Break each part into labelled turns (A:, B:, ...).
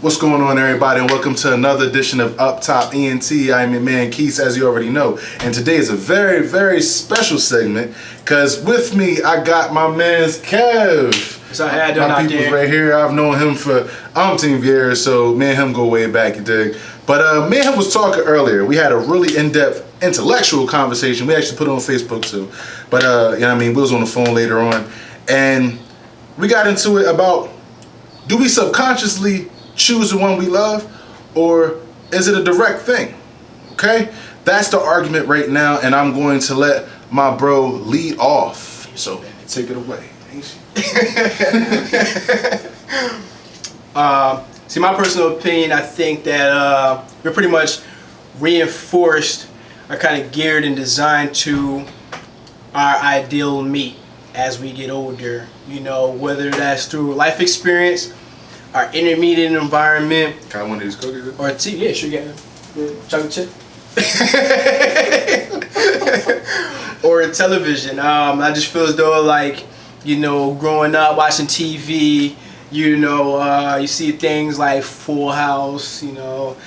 A: What's going on, everybody, and welcome to another edition of Up Top ENT. I'm your man Keith, as you already know, and today is a very, very special segment because with me I got my man's Kev.
B: So how you doing
A: my
B: out
A: people's
B: there?
A: right here. I've known him for umpteen years, so me and him go way back, you dig. But me and him was talking earlier. We had a really in-depth intellectual conversation. We actually put it on Facebook too. But you know what I mean, we was on the phone later on, and we got into it about, do we subconsciously choose the one we love, or is it a direct thing? Okay, that's the argument right now, and I'm going to let my bro lead off. So take it away.
B: See, my personal opinion, I think that we're pretty much reinforced or kind of geared and designed to our ideal mate as we get older. You know, whether that's through life experience, our intermediate environment,
A: Can I have one of these cookies?
B: or yeah, sure, get chocolate chip. Or television. I just feel as though, like, you know, growing up watching TV, you know, you see things like Full House, you know,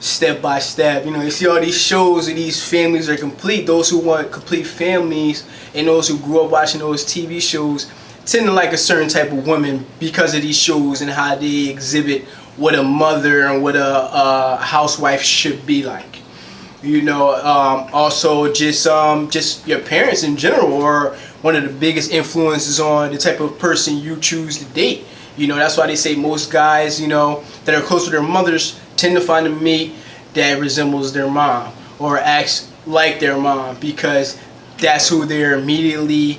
B: Step by Step. You know, you see all these shows and these families are complete. Those who want complete families and those who grew up watching those TV shows tend to like a certain type of woman because of these shows and how they exhibit what a mother and what a housewife should be like. You know, also just your parents in general are one of the biggest influences on the type of person you choose to date. You know, that's why they say most guys, you know, that are close to their mothers tend to find a mate that resembles their mom or acts like their mom, because that's who they're immediately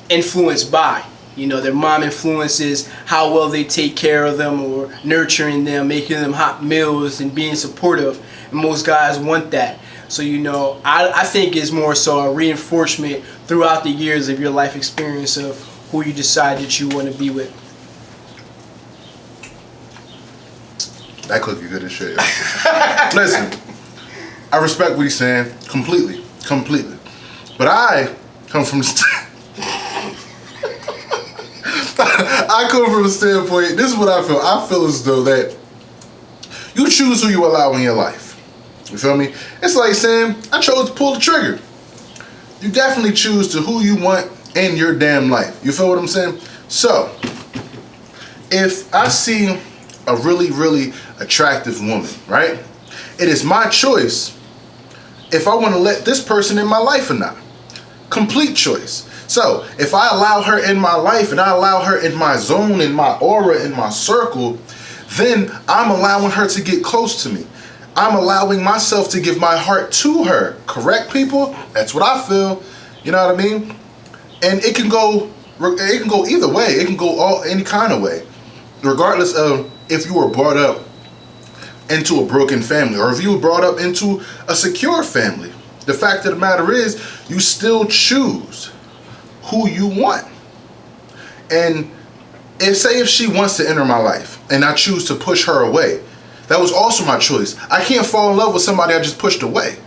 B: influenced by. You know, their mom influences how well they take care of them or nurturing them, making them hot meals and being supportive. And most guys want that. So, you know, I think it's more so a reinforcement throughout the years of your life experience of who you decide that you want to be with.
A: That cookie good as shit. Listen, I respect what he's saying completely. But I come from I come from a standpoint, this is what I feel. I feel as though that you choose who you allow in your life. You feel me? It's like saying, I chose to pull the trigger. You definitely choose to who you want in your damn life. You feel what I'm saying? So, if I see a really, really attractive woman, right? It is my choice if I want to let this person in my life or not. Complete choice. So, if I allow her in my life and I allow her in my zone, in my aura, in my circle, then I'm allowing her to get close to me. I'm allowing myself to give my heart to her. Correct, people? That's what I feel. You know what I mean? And it can go either way. It can go any kind of way. Regardless of if you were brought up into a broken family or if you were brought up into a secure family. The fact of the matter is, you still choose who you want. And if she wants to enter my life and I choose to push her away, that was also my choice. I can't fall in love with somebody I just pushed away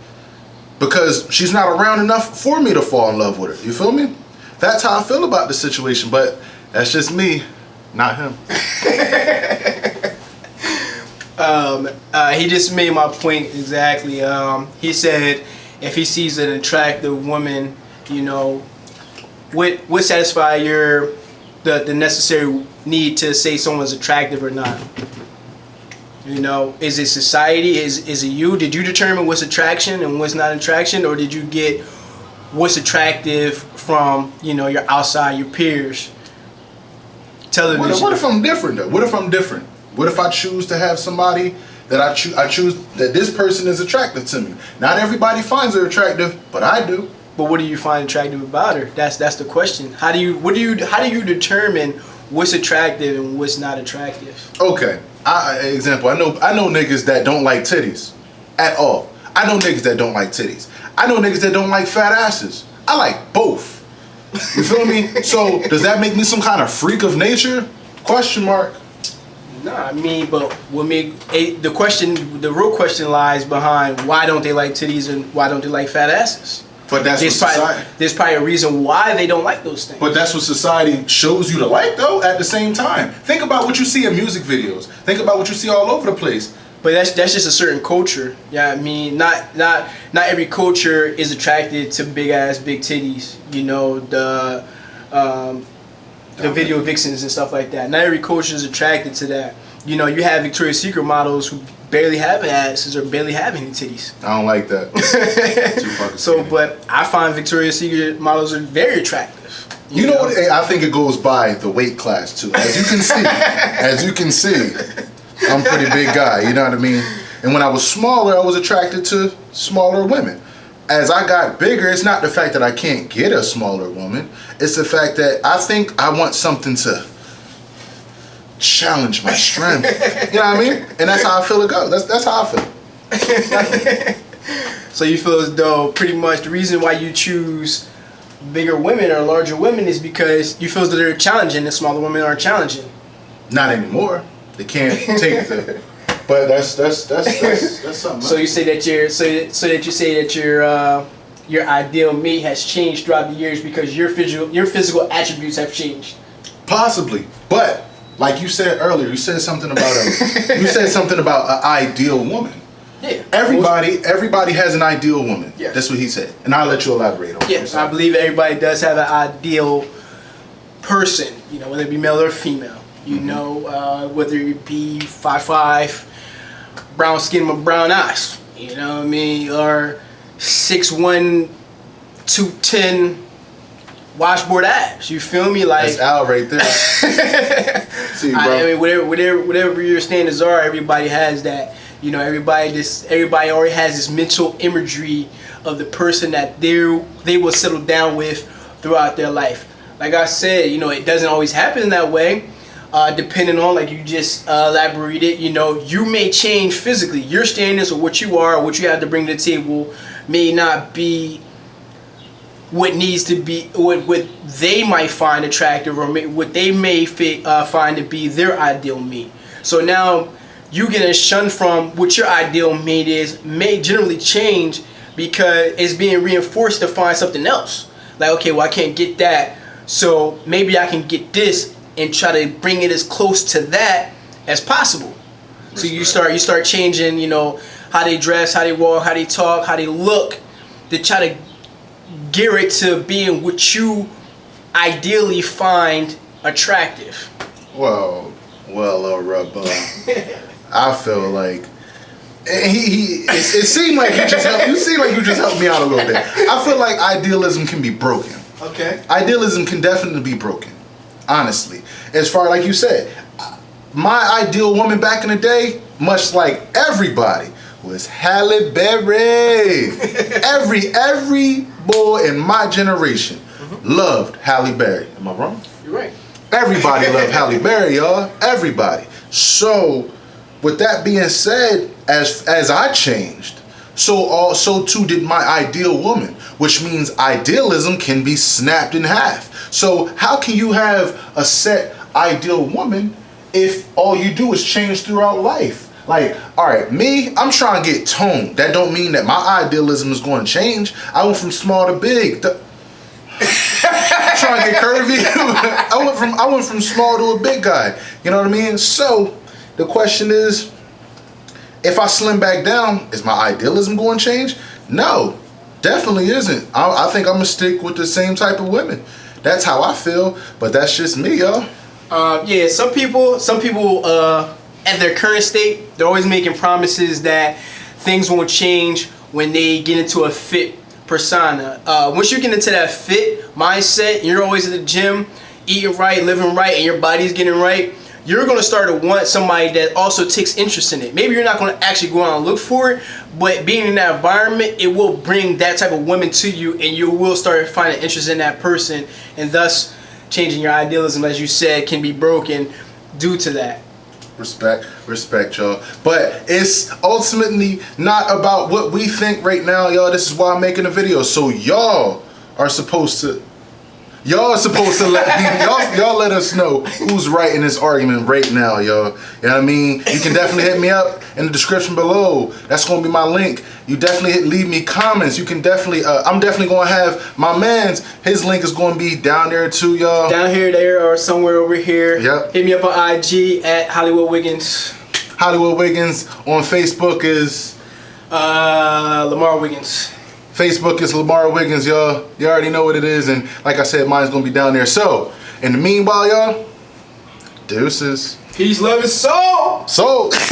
A: because she's not around enough for me to fall in love with her. You feel me? That's how I feel about the situation, but that's just me, not him.
B: He just made my point exactly. He said if he sees an attractive woman, you know, would satisfy the necessary need to say someone's attractive or not. You know, is it society? Is it you? Did you determine what's attraction and what's not attraction, or did you get what's attractive from, you know, your outside, your peers? Television.
A: What if I'm different though? What if I'm different? What if I choose to have somebody that I choose that this person is attractive to me? Not everybody finds her attractive, but I do.
B: But what do you find attractive about her? That's the question. How do you determine what's attractive and what's not attractive?
A: Okay. Example, I know niggas that don't like titties at all. I know niggas that don't like titties. I know niggas that don't like fat asses. I like both. You feel me? So does that make me some kind of freak of nature? Question mark.
B: Nah, I mean, but the real question lies behind why don't they like titties and why don't they like fat asses?
A: But that's what society.
B: There's probably a reason why they don't like those things.
A: But that's what society shows you to like, though. At the same time, think about what you see in music videos. Think about what you see all over the place.
B: But that's just a certain culture. Yeah, I mean, not every culture is attracted to big titties. You know, the video vixens and stuff like that. Not every culture is attracted to that. You know, you have Victoria's Secret models who barely have asses or barely have any titties.
A: I don't like that. Too fucking
B: So,
A: skinny.
B: but I find Victoria's Secret models are very attractive.
A: You know what? I think it goes by the weight class too. As you can see, I'm a pretty big guy. You know what I mean? And when I was smaller, I was attracted to smaller women. As I got bigger, it's not the fact that I can't get a smaller woman. It's the fact that I think I want something to challenge my strength. You know what I mean? And that's how I feel it goes. That's how I feel.
B: So you feel as though pretty much the reason why you choose bigger women or larger women is because you feel as though they're challenging and smaller women aren't challenging.
A: Not anymore. They can't take the. But that's something.
B: So you say that your ideal mate has changed throughout the years because your physical attributes have changed.
A: Possibly, but like you said earlier, you said something about an ideal woman.
B: Yeah.
A: Everybody has an ideal woman.
B: Yeah.
A: That's what he said, and I'll let you elaborate on.
B: Yes, I believe everybody does have an ideal person. You know, whether it be male or female. You know, whether it be 5'5", brown skin with brown eyes. You know what I mean, or 6'1", 210. Washboard abs, you feel me? Like
A: that's Al right there. See, bro.
B: I mean, whatever your standards are, everybody has that. You know, everybody already has this mental imagery of the person that they will settle down with throughout their life. Like I said, you know, it doesn't always happen that way. Depending on, like you just elaborated, you know, you may change physically. Your standards or what you are, what you have to bring to the table, may not be what needs to be, what they might find attractive, or what they may find to be their ideal mate. So now you getting shunned from what your ideal mate is may generally change because it's being reinforced to find something else. Like, okay, well, I can't get that, so maybe I can get this and try to bring it as close to that as possible. So you start changing, you know, how they dress, how they walk, how they talk, how they look, to try to gear it to being what you ideally find attractive.
A: Well, I feel like it seemed like you just helped me out a little bit. I feel like idealism can be broken.
B: Okay.
A: Idealism can definitely be broken. Honestly, as far like you said, my ideal woman back in the day, much like everybody, was Halle Berry. every boy in my generation loved Halle Berry. Am I wrong?
B: You're right.
A: Everybody loved Halle Berry, y'all. Everybody. So, with that being said, as I changed, so too did my ideal woman, which means idealism can be snapped in half. So, how can you have a set ideal woman if all you do is change throughout life? Like, all right, me, I'm trying to get toned. That don't mean that my idealism is going to change. I went from small to big. Trying to get curvy. I went from small to a big guy. You know what I mean? So the question is, if I slim back down, is my idealism going to change? No, definitely isn't. I think I'm gonna stick with the same type of women. That's how I feel. But that's just me, y'all.
B: Yeah, some people at their current state, they're always making promises that things won't change when they get into a fit persona. Once you get into that fit mindset, you're always at the gym, eating right, living right, and your body's getting right, you're going to start to want somebody that also takes interest in it. Maybe you're not going to actually go out and look for it, but being in that environment, it will bring that type of woman to you, and you will start finding interest in that person, and thus changing your idealism, as you said, can be broken due to that.
A: Respect, y'all. But it's ultimately not about what we think right now, y'all. This is why I'm making a video. So y'all are supposed to Y'all supposed to y'all let us know who's right in this argument right now, y'all. You know what I mean? You can definitely hit me up in the description below. That's gonna be my link. You definitely leave me comments. You can definitely I'm definitely gonna have my man's, his link is gonna be down there too, y'all.
B: Down here, there, or somewhere over here.
A: Yep.
B: Hit me up on IG at Hollywood Wiggins.
A: Hollywood Wiggins on Facebook is
B: Lamar Wiggins.
A: Facebook is Lamar Wiggins, y'all. You already know what it is, and like I said, mine's gonna be down there. So, in the meanwhile, y'all, deuces.
B: Peace, love, and soul.
A: So.